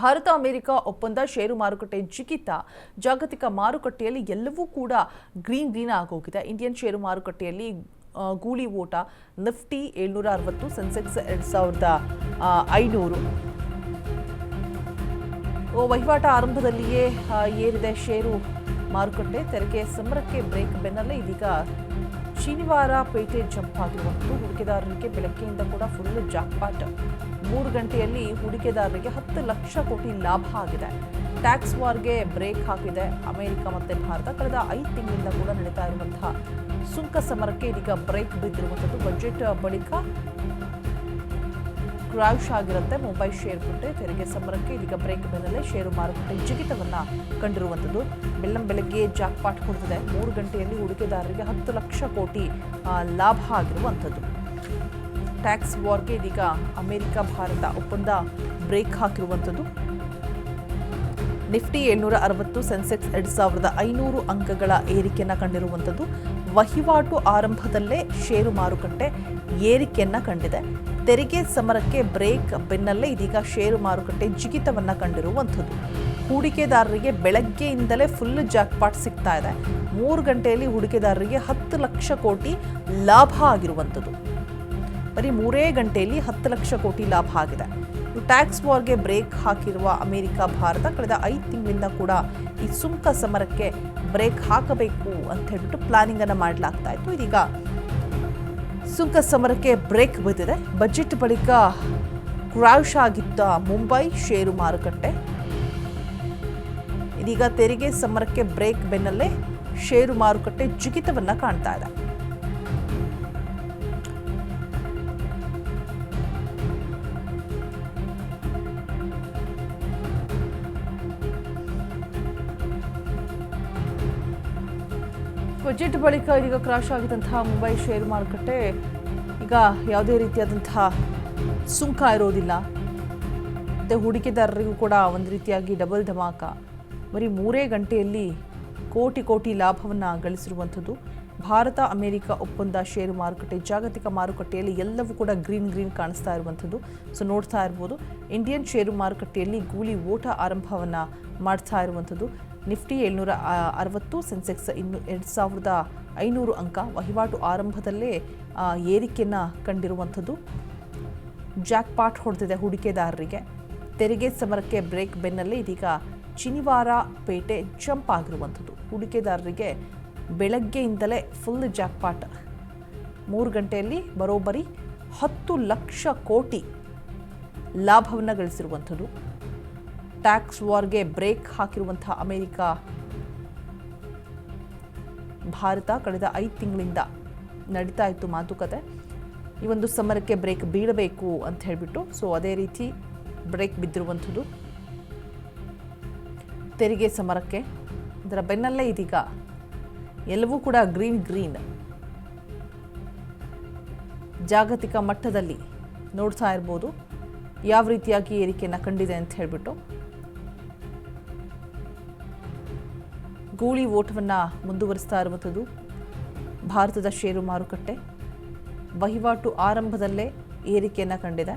Bharat America ಒಪ್ಪಂದ ಷೇರು ಮಾರುಕಟ್ಟೆ ಜಿಗಿತ ಜಾಗತಿಕ ಮಾರುಕಟ್ಟೆಯಲ್ಲಿ ಎಲ್ಲವೂ ಕೂಡ ಗ್ರೀನ್ ಆಗೋಗಿದೆ. ಇಂಡಿಯನ್ ಷೇರು ಮಾರುಕಟ್ಟೆಯಲ್ಲಿ ಗೂಳಿ ಓಟ ನಿಫ್ಟಿ 760, ಸೆನ್ಸೆಕ್ಸ್ 2500 ವಹಿವಾಟ ಆರಂಭದಲ್ಲಿಯೇ ಏರಿದೆ ಷೇರು ಮಾರುಕಟ್ಟೆ. ತೆರಿಗೆ ಸಮರಕ್ಕೆ ಬ್ರೇಕ್ ಬೆನ್ನಲ್ಲೇ ಇದೀಗ ಶನಿವಾರ ಪೇಟೆ ಜಂಪ್ ಆಗಿರುವಂಥದ್ದು. ಹೂಡಿಕೆದಾರರಿಗೆ ಬೆಳಗ್ಗೆಯಿಂದ ಕೂಡ ಫುಲ್ ಜಾಕ್ಪಾಟ್. 3 ಗಂಟೆಯಲ್ಲಿ ಹೂಡಿಕೆದಾರರಿಗೆ 10 ಲಕ್ಷ ಕೋಟಿ ಲಾಭ ಆಗಿದೆ. ಟ್ಯಾಕ್ಸ್ ವಾರ್ಗೆ ಬ್ರೇಕ್ ಹಾಕಿದೆ ಅಮೆರಿಕ ಮತ್ತು ಭಾರತ. ಕಳೆದ 5 ತಿಂಗಳಿಂದ ಕೂಡ ನಡೀತಾ ಇರುವಂತಹ ಸುಂಕ ಸಮರಕ್ಕೆ ಇದೀಗ ಬ್ರೇಕ್ ಬಿದ್ದಿರುವಂಥದ್ದು. ಬಜೆಟ್ ಬಳಿಕ ಕ್ರಾಶ್ ಆಗಿರುತ್ತೆ ಮುಂಬೈ ಷೇರು ಮಾರುಕಟ್ಟೆ. ತೆರಿಗೆ ಸಮರಕ್ಕೆ ಇದೀಗ ಬ್ರೇಕ್ ಬೆನ್ನಲ್ಲೇ ಷೇರು ಮಾರುಕಟ್ಟೆ ಜಿಗಿತವನ್ನ ಕಂಡಿರುವಂಥದ್ದು. ಬೆಳಗ್ಗೆ ಜಾಕ್ಪಾಟ್ ಹೊಡೆದಿದೆ. 3 ಗಂಟೆಯಲ್ಲಿ ಹೂಡಿಕೆದಾರರಿಗೆ 10 ಲಕ್ಷ ಕೋಟಿ ಲಾಭ ಆಗಿರುವಂಥದ್ದು. ಟ್ಯಾಕ್ಸ್ ವಾರ್ಗೆ ಇದೀಗ ಅಮೆರಿಕ ಭಾರತ ಒಪ್ಪಂದ ಬ್ರೇಕ್ ಹಾಕಿರುವಂಥದ್ದು. ನಿಫ್ಟಿ 760, ಸೆನ್ಸೆಕ್ಸ್ 2500 ಅಂಕಗಳ ಏರಿಕೆಯನ್ನು ಕಂಡಿರುವಂಥದ್ದು. ವಹಿವಾಟು ಆರಂಭದಲ್ಲೇ ಷೇರು ಮಾರುಕಟ್ಟೆ ಏರಿಕೆಯನ್ನ ಕಂಡಿದೆ. ತೆರಿಗೆ ಸಮರಕ್ಕೆ ಬ್ರೇಕ್ ಬೆನ್ನಲ್ಲೇ ಇದೀಗ ಷೇರು ಮಾರುಕಟ್ಟೆ ಜಿಗಿತವನ್ನ ಕಂಡಿರುವಂಥದ್ದು. ಹೂಡಿಕೆದಾರರಿಗೆ ಬೆಳಗ್ಗೆಯಿಂದಲೇ ಫುಲ್ ಜಾಕ್ಪಾಟ್ ಸಿಗ್ತಾ ಇದೆ. 3 ಗಂಟೆಯಲ್ಲಿ ಹೂಡಿಕೆದಾರರಿಗೆ 10 ಲಕ್ಷ ಕೋಟಿ ಲಾಭ ಆಗಿರುವಂಥದ್ದು. ಬರೀ 3 ಗಂಟೆಯಲ್ಲಿ 10 ಲಕ್ಷ ಕೋಟಿ ಲಾಭ ಆಗಿದೆ. ಟ್ಯಾಕ್ಸ್ ವಾರ್ಗೆ ಬ್ರೇಕ್ ಹಾಕಿರುವ ಅಮೆರಿಕ ಭಾರತ ಕಳೆದ 5 ತಿಂಗಳಿಂದ ಕೂಡ ಈ ಸುಂಕ ಸಮರಕ್ಕೆ ಬ್ರೇಕ್ ಹಾಕಬೇಕು ಅಂತ ಹೇಳ್ಬಿಟ್ಟು ಪ್ಲಾನಿಂಗ್ ಅನ್ನು ಮಾಡಲಾಗ್ತಾ ಇತ್ತು. ಇದೀಗ ಸುಂಕ ಸಮರಕ್ಕೆ ಬ್ರೇಕ್ ಬಿದ್ದಿದೆ. ಬಜೆಟ್ ಬಳಿಕ ಕ್ರಾಶ್ ಆಗಿದ್ದ ಮುಂಬೈ ಷೇರು ಮಾರುಕಟ್ಟೆ ಇದೀಗ ತೆರಿಗೆ ಸಮರಕ್ಕೆ ಬ್ರೇಕ್ ಬೆನ್ನಲ್ಲೇ ಷೇರು ಮಾರುಕಟ್ಟೆ ಜಿಗಿತವನ್ನ ಕಾಣ್ತಾ ಇದೆ. ಬಜೆಟ್ ಬಳಿಕ ಇದೀಗ ಕ್ರಾಶ್ ಆಗಿದ್ದಂತಹ ಮುಂಬೈ ಷೇರು ಮಾರುಕಟ್ಟೆ ಈಗ ಯಾವುದೇ ರೀತಿಯಾದಂತಹ ಸುಂಕ ಇರೋದಿಲ್ಲ. ಮತ್ತು ಹೂಡಿಕೆದಾರರಿಗೂ ಕೂಡ ಒಂದು ರೀತಿಯಾಗಿ ಡಬಲ್ ಧಮಾಕ. ಬರೀ 3 ಗಂಟೆಯಲ್ಲಿ ಕೋಟಿ ಲಾಭವನ್ನು ಗಳಿಸಿರುವಂಥದ್ದು. ಭಾರತ ಅಮೆರಿಕ ಒಪ್ಪಂದ ಷೇರು ಮಾರುಕಟ್ಟೆ ಜಾಗತಿಕ ಮಾರುಕಟ್ಟೆಯಲ್ಲಿ ಎಲ್ಲವೂ ಕೂಡ ಗ್ರೀನ್ ಕಾಣಿಸ್ತಾ ಇರುವಂಥದ್ದು. ಸೊ ನೋಡ್ತಾ ಇರ್ಬೋದು, ಇಂಡಿಯನ್ ಷೇರು ಮಾರುಕಟ್ಟೆಯಲ್ಲಿ ಗೂಳಿ ಓಟ ಆರಂಭವನ್ನು ಮಾಡ್ತಾ ಇರುವಂಥದ್ದು. ನಿಫ್ಟಿ 760, ಸೆನ್ಸೆಕ್ಸ್ 2500 ಅಂಕ ವಹಿವಾಟು ಆರಂಭದಲ್ಲೇ ಏರಿಕೆಯನ್ನು ಕಂಡಿರುವಂಥದ್ದು. ಜಾಕ್ಪಾಟ್ ಹೊಡೆದಿದೆ ಹೂಡಿಕೆದಾರರಿಗೆ. ತೆರಿಗೆ ಸಮರಕ್ಕೆ ಬ್ರೇಕ್ ಬೆನ್ನಲ್ಲೇ ಇದೀಗ ಶನಿವಾರ ಪೇಟೆ ಜಂಪ್ ಆಗಿರುವಂಥದ್ದು. ಹೂಡಿಕೆದಾರರಿಗೆ ಬೆಳಗ್ಗೆಯಿಂದಲೇ ಫುಲ್ ಜಾಕ್ಪಾಟ್. 3 ಗಂಟೆಯಲ್ಲಿ ಬರೋಬ್ಬರಿ 10 ಲಕ್ಷ ಕೋಟಿ ಲಾಭವನ್ನು ಗಳಿಸಿರುವಂಥದ್ದು. ಟ್ಯಾಕ್ಸ್ ವಾರ್ಗೆ ಬ್ರೇಕ್ ಹಾಕಿರುವಂತಹ ಅಮೆರಿಕ ಭಾರತ ಕಳೆದ 5 ತಿಂಗಳಿಂದ ನಡೀತಾ ಇತ್ತು ಮಾತುಕತೆ. ಈ ಒಂದು ಸಮರಕ್ಕೆ ಬ್ರೇಕ್ ಬೀಳಬೇಕು ಅಂತ ಹೇಳಿಬಿಟ್ಟು ಸೊ ಅದೇ ರೀತಿ ಬ್ರೇಕ್ ಬಿದ್ದಿರುವಂಥದ್ದು. ತೆರಿಗೆ ಸಮರಕ್ಕೆ ಇದರ ಬೆನ್ನಲ್ಲೇ ಇದೀಗ ಎಲ್ಲವೂ ಕೂಡ ಗ್ರೀನ್ ಜಾಗತಿಕ ಮಟ್ಟದಲ್ಲಿ ನೋಡ್ತಾ ಇರ್ಬೋದು ಯಾವ ರೀತಿಯಾಗಿ ಏರಿಕೆಯನ್ನು ಕಂಡಿದೆ ಅಂತ ಹೇಳಿಬಿಟ್ಟು. ಗೂಳಿ ಓಟವನ್ನು ಮುಂದುವರಿಸ್ತಾ ಇರುವಂಥದ್ದು ಭಾರತದ ಷೇರು ಮಾರುಕಟ್ಟೆ. ವಹಿವಾಟು ಆರಂಭದಲ್ಲೇ ಏರಿಕೆಯನ್ನು ಕಂಡಿದೆ.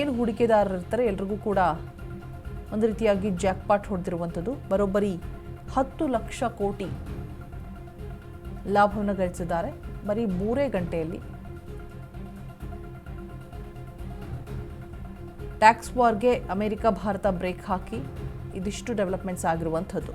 ಏನು ಹೂಡಿಕೆದಾರರು ಇರ್ತಾರೆ ಎಲ್ರಿಗೂ ಕೂಡ ಒಂದು ರೀತಿಯಾಗಿ ಜಾಕ್ಪಾಟ್ ಹೊಡೆದಿರುವಂಥದ್ದು. ಬರೋಬ್ಬರಿ 10 ಲಕ್ಷ ಕೋಟಿ ಲಾಭವನ್ನು ಗಳಿಸಿದ್ದಾರೆ ಬರೀ 3 ಗಂಟೆಯಲ್ಲಿ. ಟ್ಯಾಕ್ಸ್ ವಾರ್ಗೆ ಅಮೆರಿಕ ಭಾರತ ಬ್ರೇಕ್ ಹಾಕಿ ಇದಿಷ್ಟು ಡೆವಲಪ್ಮೆಂಟ್ಸ್ ಆಗಿರುವಂಥದ್ದು.